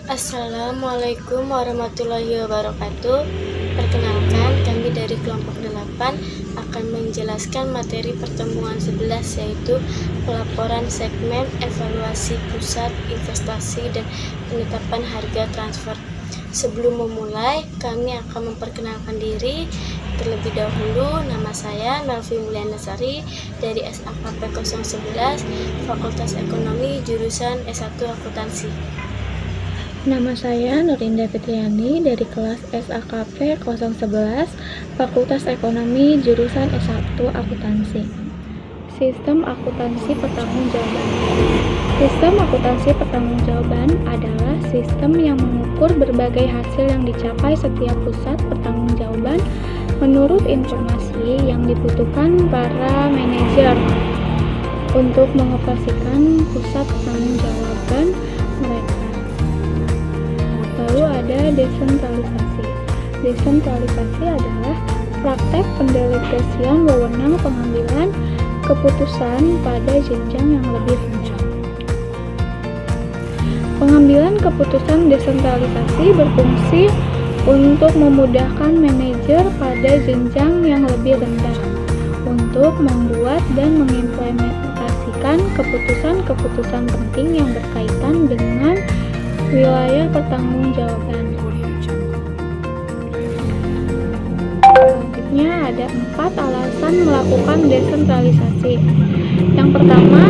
Assalamualaikum warahmatullahi wabarakatuh. Perkenalkan, kami dari kelompok 8 akan menjelaskan materi pertemuan 11, yaitu pelaporan segmen, evaluasi pusat, investasi, dan penetapan harga transfer. Sebelum memulai, kami akan memperkenalkan diri. Terlebih dahulu, nama saya Melvi Mulyanasari dari SAKP 011, Fakultas Ekonomi, jurusan S1 Akuntansi. Nama saya Nurinda Fitriani dari kelas SAKP 011, Fakultas Ekonomi, jurusan S1 Akuntansi. Sistem akuntansi pertanggungjawaban. Sistem akuntansi pertanggungjawaban adalah sistem yang mengukur berbagai hasil yang dicapai setiap pusat pertanggungjawaban menurut informasi yang dibutuhkan para manajer untuk mengoperasikan pusat pertanggungjawaban mereka. Lalu ada desentralisasi. Desentralisasi adalah praktek pendelegasian wewenang pengambilan keputusan pada jenjang yang lebih rendah. Pengambilan keputusan desentralisasi berfungsi untuk memudahkan manajer pada jenjang yang lebih rendah untuk membuat dan mengimplementasikan keputusan-keputusan penting yang berkaitan dengan wilayah pertanggungjawaban. Selanjutnya ada 4 alasan melakukan desentralisasi. Yang pertama,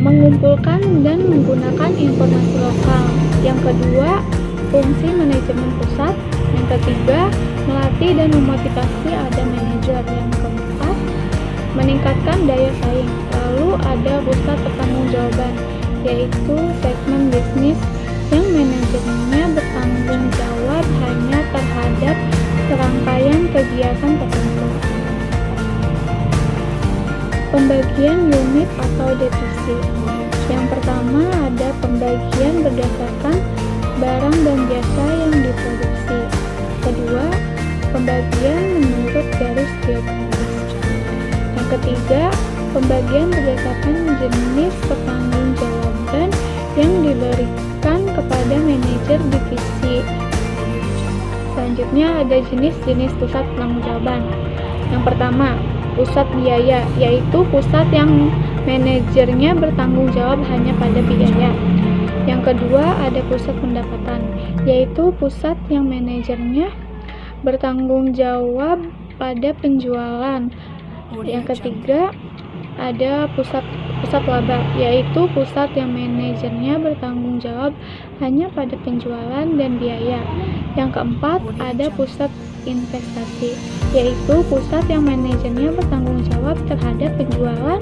mengumpulkan dan menggunakan informasi lokal. Yang kedua, fungsi manajemen pusat. Yang ketiga, melatih dan memotivasi ada manajer. Yang keempat, meningkatkan daya saing. Lalu ada pusat pertanggungjawaban, yaitu segmen bisnis yang manajemennya bertanggung jawab hanya terhadap serangkaian kegiatan tertentu. Pembagian unit atau divisi. Yang pertama ada pembagian berdasarkan barang dan jasa yang diproduksi. Kedua, pembagian menurut garis geografis. Yang ketiga, pembagian berdasarkan jenis pertanggungjawaban yang diberikan kepada manajer divisi. Selanjutnya ada jenis-jenis pusat pertanggungjawaban. Yang pertama, pusat biaya, yaitu pusat yang manajernya bertanggung jawab hanya pada biaya. Yang kedua, ada pusat pendapatan, yaitu pusat yang manajernya bertanggung jawab pada penjualan. Yang ketiga, ada pusat laba, yaitu pusat yang manajernya bertanggung jawab hanya pada penjualan dan biaya. Yang keempat, ada pusat investasi, yaitu pusat yang manajernya bertanggung jawab terhadap penjualan,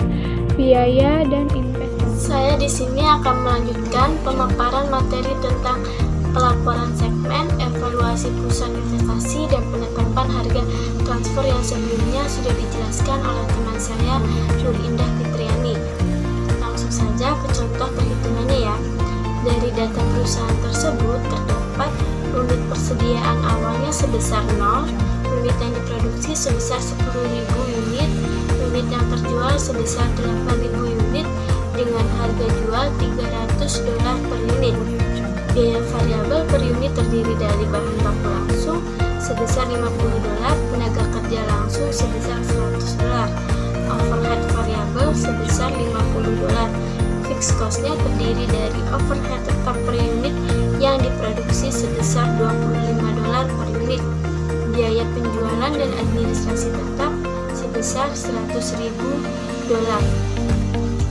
biaya, dan investasi. Saya di sini akan melanjutkan pemaparan materi tentang pelaporan segmen, evaluasi pusat investasi, dan penetapan harga transfer yang sebelumnya sudah dijelaskan oleh teman saya, Nurinda Fitriani. Langsung saja ke contoh perhitungannya ya. Dari data perusahaan tersebut terdapat unit persediaan awalnya sebesar 0, unit yang diproduksi sebesar 10.000 unit, unit yang terjual sebesar 8.000 unit dengan harga jual $300 per unit. Biaya variabel per unit terdiri dari bahan baku langsung sebesar $50, tenaga kerja langsung sebesar $100, overhead variabel sebesar $50. Fixed cost-nya terdiri dari overhead tetap per unit yang diproduksi sebesar $25 per unit, biaya penjualan dan administrasi tetap sebesar $100.000.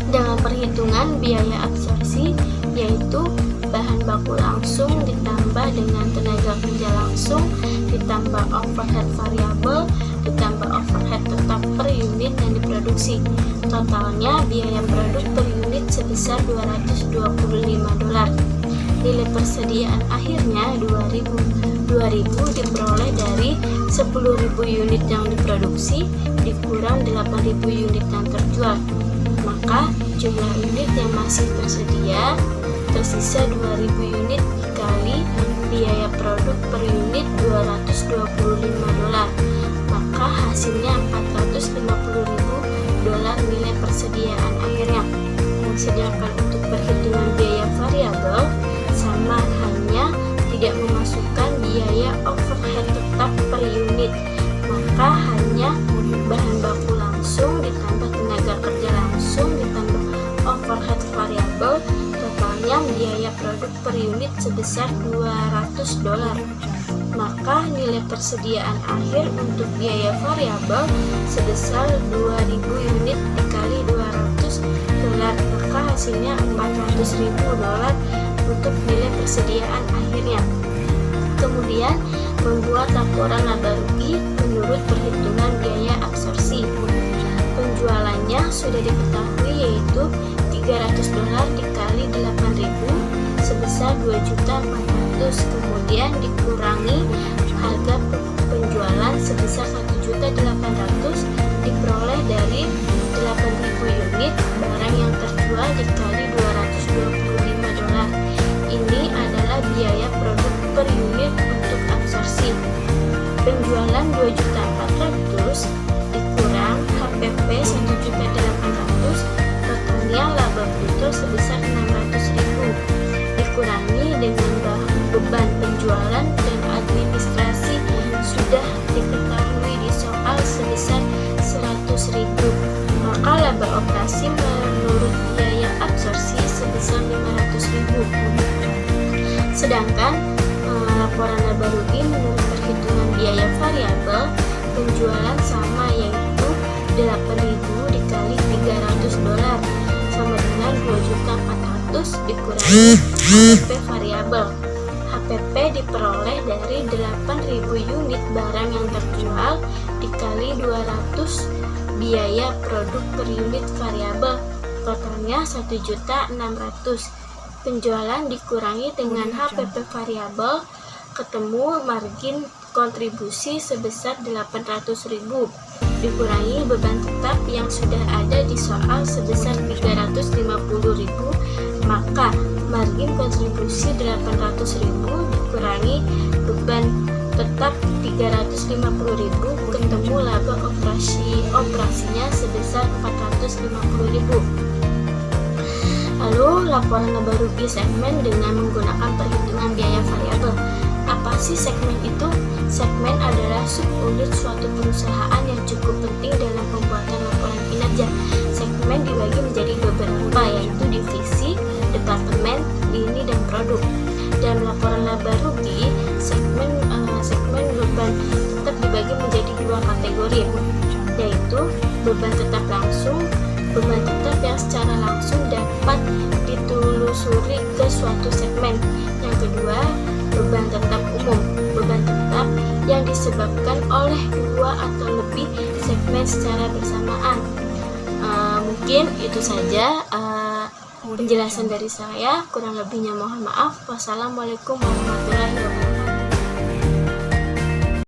Dengan perhitungan biaya absorpsi, yaitu bahan baku langsung ditambah dengan tenaga kerja langsung ditambah overhead variabel ditambah overhead tetap per unit yang diproduksi. Totalnya biaya produk per unit sebesar $225. Nilai persediaan akhirnya 2000 diperoleh dari 10.000 unit yang diproduksi dikurang 8.000 unit yang terjual. Maka jumlah unit yang masih tersedia tersisa 2.000 unit dikali biaya produk per unit $225. Maka hasilnya $450.000 nilai persediaan akhirnya yang disediakan untuk perhitungan biaya variabel sama, hanya tidak memasukkan biaya overhead tetap per unit, maka hanya bahan baku langsung ditambah tenaga kerja langsung ditambah overhead variabel, totalnya biaya produk per unit sebesar $200. Maka nilai persediaan akhir untuk biaya variabel sebesar 2000 unit dikali $200, maka hasilnya $400.000 untuk nilai persediaan akhirnya. Kemudian membuat laporan laba rugi menurut perhitungan biaya absorpsi. Penjualannya sudah diketahui, yaitu $300 dikali 8.000 sebesar 2.400.000, kemudian dikurangi harga penjualan sebesar 1.800.000 diperoleh dari 8.000 unit barang yang terjual dikali $225. Ini adalah biaya produk per unit untuk absorpsi. Penjualan 2.400.000 dikurang HPP 1.800.000, totalnya laba bruto sebesar 600.000, dikurangi dengan beban penjualan dan administrasi sudah diketahui di soal sebesar 100.000, maka laba operasi menurut biaya absorpsi sebesar 500.000. Sedangkan laporan laba rugi menurut perhitungan biaya variabel, penjualan sama, yaitu 8.000 dikali $300 sama dengan 2.400.000 dikurangi HPP variabel. HPP diperoleh dari 8.000 unit barang yang terjual dikali 200 biaya produk per unit variabel, totalnya 1.600.000. Penjualan dikurangi dengan HPP variabel, ketemu margin kontribusi sebesar 800.000, dikurangi beban tetap yang sudah ada di soal sebesar 350.000, maka margin kontribusi 800.000 dikurangi beban tetap 350.000, ketemu laba operasinya sebesar 450.000. Lalu laporan laba rugi segmen dengan menggunakan perhitungan biaya variabel. Apa sih segmen itu? Segmen adalah subunit suatu perusahaan yang cukup penting dalam pembuatan laporan kinerja. Segmen dibagi menjadi beberapa, yaitu divisi, departemen, lini, dan produk. Dalam laporan laba rugi, segmen beban tetap dibagi menjadi dua kategori, yaitu beban tetap langsung, beban tetap yang secara langsung dapat ditelusuri ke suatu segmen. Yang kedua, beban tetap umum, beban tetap yang disebabkan oleh dua atau lebih segmen secara bersamaan. Mungkin itu saja penjelasan dari saya, kurang lebihnya mohon maaf. Wassalamualaikum warahmatullahi wabarakatuh.